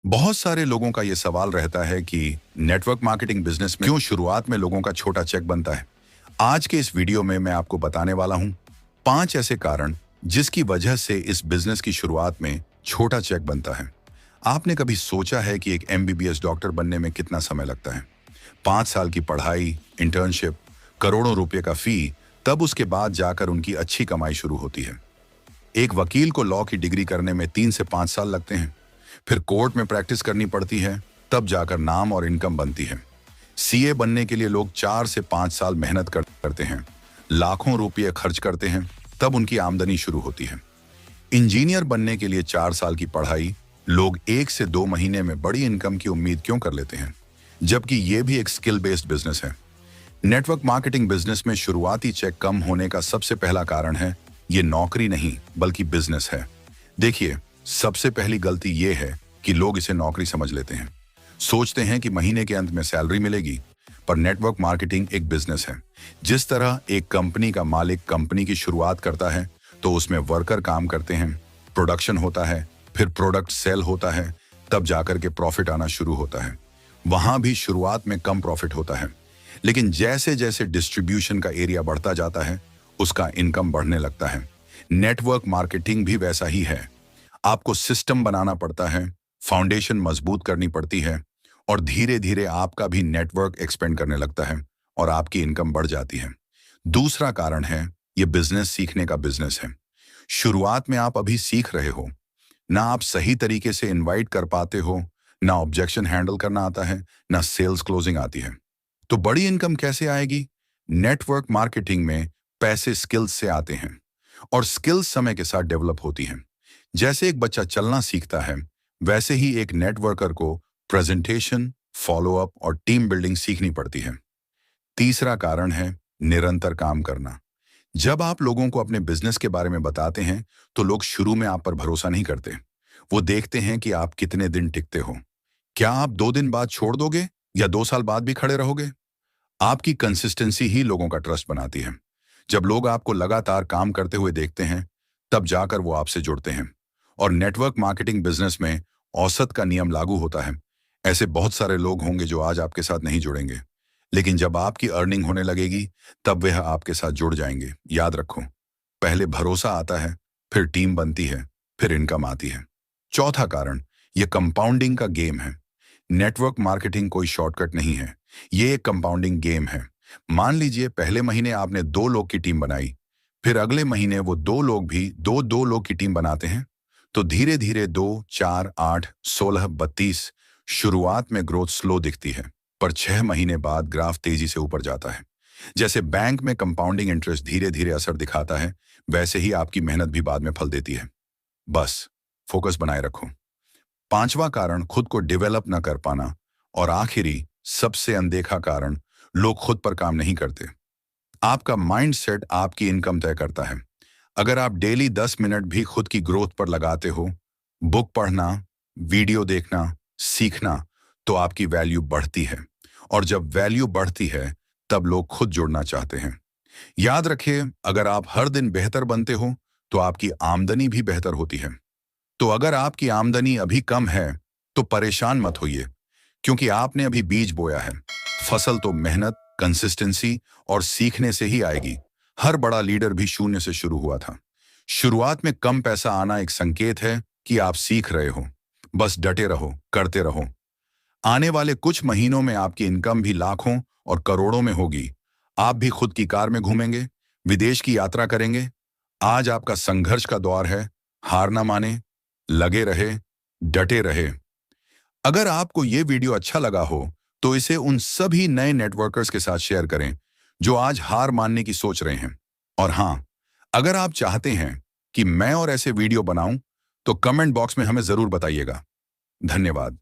बहुत सारे लोगों का ये सवाल रहता है कि नेटवर्क मार्केटिंग बिजनेस में क्यों शुरुआत में लोगों का छोटा चेक बनता है। आज के इस वीडियो में मैं आपको बताने वाला हूं 5 ऐसे कारण जिसकी वजह से इस बिजनेस की शुरुआत में छोटा चेक बनता है। आपने कभी सोचा है कि एक एमबीबीएस डॉक्टर बनने में कितना समय लगता है? 5 साल की पढ़ाई, इंटर्नशिप, करोड़ों रुपए का फी, तब उसके बाद जाकर उनकी अच्छी कमाई शुरू होती है। एक वकील को लॉ की डिग्री करने में 3 से 5 साल लगते हैं। फिर कोर्ट में प्रैक्टिस करनी पड़ती है, तब जाकर नाम और इनकम बनती है। सीए बनने के लिए लोग 4 से 5 साल मेहनत करते हैं, लाखों रुपये खर्च करते हैं, तब उनकी आमदनी शुरू होती है। इंजीनियर बनने के लिए 4 साल की पढ़ाई, लोग 1 से 2 महीने में बड़ी इनकम की उम्मीद क्यों कर लेते हैं, जबकि ये भी एक स्किल बेस्ड बिजनेस है। नेटवर्क मार्केटिंग बिजनेस में शुरुआती चेक कम होने का सबसे पहला कारण है ये नौकरी नहीं बल्कि बिजनेस है। देखिए, सबसे पहली गलती ये है कि लोग इसे नौकरी समझ लेते हैं। सोचते हैं कि महीने के अंत में सैलरी मिलेगी, पर नेटवर्क मार्केटिंग एक बिजनेस है। जिस तरह एक कंपनी का मालिक कंपनी की शुरुआत करता है तो उसमें वर्कर काम करते हैं, प्रोडक्शन होता है, फिर प्रोडक्ट सेल होता है, तब जाकर के प्रॉफिट आना शुरू होता है। वहां भी शुरुआत में कम प्रॉफिट होता है, लेकिन जैसे जैसे डिस्ट्रीब्यूशन का एरिया बढ़ता जाता है उसका इनकम बढ़ने लगता है। नेटवर्क मार्केटिंग भी वैसा ही है। आपको सिस्टम बनाना पड़ता है, फाउंडेशन मजबूत करनी पड़ती है, और धीरे धीरे आपका भी नेटवर्क एक्सपेंड करने लगता है और आपकी इनकम बढ़ जाती है। दूसरा कारण है ये बिजनेस सीखने का बिजनेस है। शुरुआत में आप अभी सीख रहे हो, ना आप सही तरीके से इनवाइट कर पाते हो, ना ऑब्जेक्शन हैंडल करना आता है, ना सेल्स क्लोजिंग आती है। तो बड़ी इनकम कैसे आएगी? नेटवर्क मार्केटिंग में पैसे स्किल्स से आते हैं, और स्किल्स समय के साथ डेवलप होती हैं। जैसे एक बच्चा चलना सीखता है, वैसे ही एक नेटवर्कर को प्रेजेंटेशन, फॉलोअप और टीम बिल्डिंग सीखनी पड़ती है। तीसरा कारण है निरंतर काम करना। जब आप लोगों को अपने बिजनेस के बारे में बताते हैं तो लोग शुरू में आप पर भरोसा नहीं करते। वो देखते हैं कि आप कितने दिन टिकते हो। क्या आप 2 दिन बाद छोड़ दोगे या 2 साल बाद भी खड़े रहोगे? आपकी कंसिस्टेंसी ही लोगों का ट्रस्ट बनाती है। जब लोग आपको लगातार काम करते हुए देखते हैं, तब जाकर वो आपसे जुड़ते हैं। और नेटवर्क मार्केटिंग बिजनेस में औसत का नियम लागू होता है। ऐसे बहुत सारे लोग होंगे जो आज आपके साथ नहीं जुड़ेंगे, लेकिन जब आपकी अर्निंग होने लगेगी तब वह आपके साथ जुड़ जाएंगे। याद रखो, पहले भरोसा आता है, फिर टीम बनती है, फिर इनकम आती है। चौथा कारण, यह कंपाउंडिंग का गेम है। नेटवर्क मार्केटिंग कोई शॉर्टकट नहीं है, ये एक कंपाउंडिंग गेम है। मान लीजिए पहले महीने आपने 2 लोग की टीम बनाई, फिर अगले महीने वो 2 लोग भी दो लोग की टीम बनाते हैं। तो धीरे धीरे 2, 4, 8, 16, 32, शुरुआत में ग्रोथ स्लो दिखती है, पर 6 महीने बाद ग्राफ तेजी से ऊपर जाता है। जैसे बैंक में कंपाउंडिंग इंटरेस्ट धीरे धीरे असर दिखाता है, वैसे ही आपकी मेहनत भी बाद में फल देती है। बस फोकस बनाए रखो। पांचवा कारण, खुद को डेवलप न कर पाना। और आखिरी, सबसे अनदेखा कारण, लोग खुद पर काम नहीं करते। आपका माइंडसेट आपकी इनकम तय करता है। अगर आप डेली 10 मिनट भी खुद की ग्रोथ पर लगाते हो, बुक पढ़ना, वीडियो देखना, सीखना, तो आपकी वैल्यू बढ़ती है। और जब वैल्यू बढ़ती है तब लोग खुद जुड़ना चाहते हैं। याद रखिए, अगर आप हर दिन बेहतर बनते हो तो आपकी आमदनी भी बेहतर होती है। तो अगर आपकी आमदनी अभी कम है तो परेशान मत होइए, क्योंकि आपने अभी बीज बोया है। फसल तो मेहनत, कंसिस्टेंसी और सीखने से ही आएगी। हर बड़ा लीडर भी शून्य से शुरू हुआ था। शुरुआत में कम पैसा आना एक संकेत है कि आप सीख रहे हो। बस डटे रहो, करते रहो। आने वाले कुछ महीनों में आपकी इनकम भी लाखों और करोड़ों में होगी। आप भी खुद की कार में घूमेंगे, विदेश की यात्रा करेंगे। आज आपका संघर्ष का दौर है। हार ना माने, लगे रहे, डटे रहे। अगर आपको ये वीडियो अच्छा लगा हो तो इसे उन सभी नए नेटवर्कर्स के साथ शेयर करें जो आज हार मानने की सोच रहे हैं। और हाँ, अगर आप चाहते हैं कि मैं और ऐसे वीडियो बनाऊं तो कमेंट बॉक्स में हमें जरूर बताइएगा। धन्यवाद।